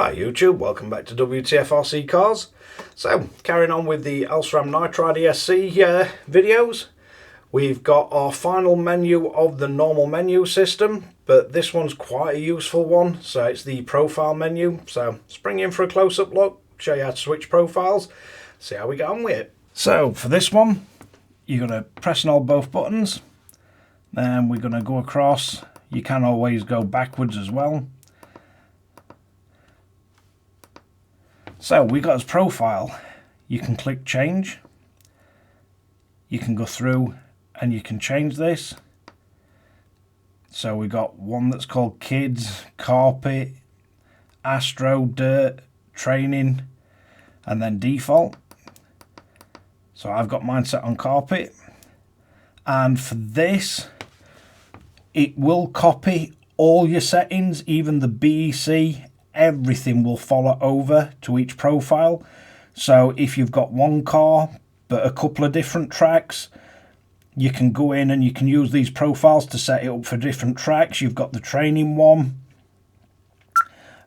Hi YouTube, welcome back to Wtf Rc Cars. So, carrying on with the Elceram Nitride ESC videos, we've got our final menu of the normal menu system, but this one's quite a useful one, so it's the profile menu. So, let's bring you in for a close-up look, show you how to switch profiles, see how we get on with it. So, for this one, you're going to press and hold both buttons, then we're going to go across. You can always go backwards as well. So we got as profile, you can click change, you can go through and you can change this. So we got one that's called kids, carpet, astro, dirt, training, and then default. So I've got mine set on carpet, and for this it will copy all your settings, even the BEC. Everything will follow over to each profile. So if you've got one car but a couple of different tracks, you can go in and you can use these profiles to set it up for different tracks. You've got the training one.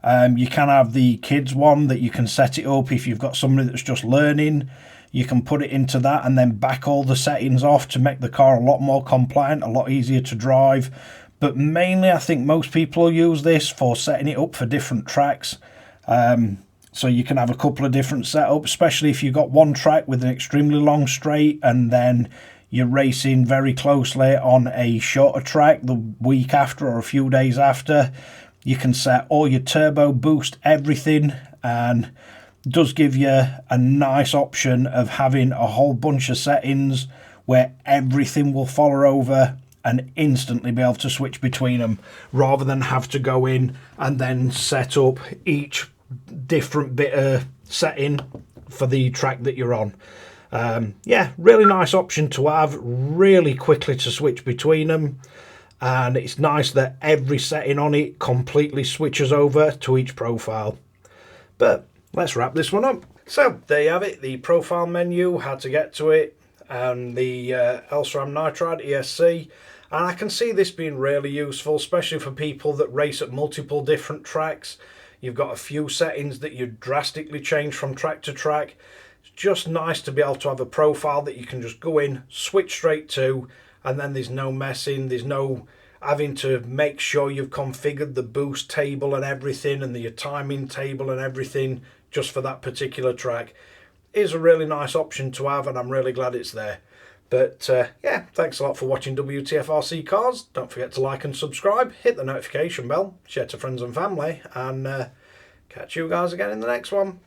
You can have the kids one that you can set it up if you've got somebody that's just learning. You can put it into that and then back all the settings off to make the car a lot more compliant, a lot easier to drive. But mainly I think most people use this for setting it up for different tracks. So you can have a couple of different setups, especially if you've got one track with an extremely long straight and then you're racing very closely on a shorter track the week after or a few days after. You can set all your turbo, boost, everything, and it does give you a nice option of having a whole bunch of settings where everything will follow over and instantly be able to switch between them, rather than have to go in and then set up each different bit of setting for the track that you're on. Yeah, really nice option to have, really quickly to switch between them, and it's nice that every setting on it completely switches over to each profile. But let's wrap this one up. So there you have it, the profile menu, how to get to it, and the Elceram Nitride ESC. And I can see this being really useful, especially for people that race at multiple different tracks. You've got a few settings that you drastically change from track to track. It's just nice to be able to have a profile that you can just go in, switch straight to, and then there's no messing, there's no having to make sure you've configured the boost table and everything and your timing table and everything just for that particular track. It is a really nice option to have, and I'm really glad it's there. But yeah, thanks a lot for watching Wtf Rc Cars. Don't forget to like and subscribe, hit the notification bell, share to friends and family, and catch you guys again in the next one.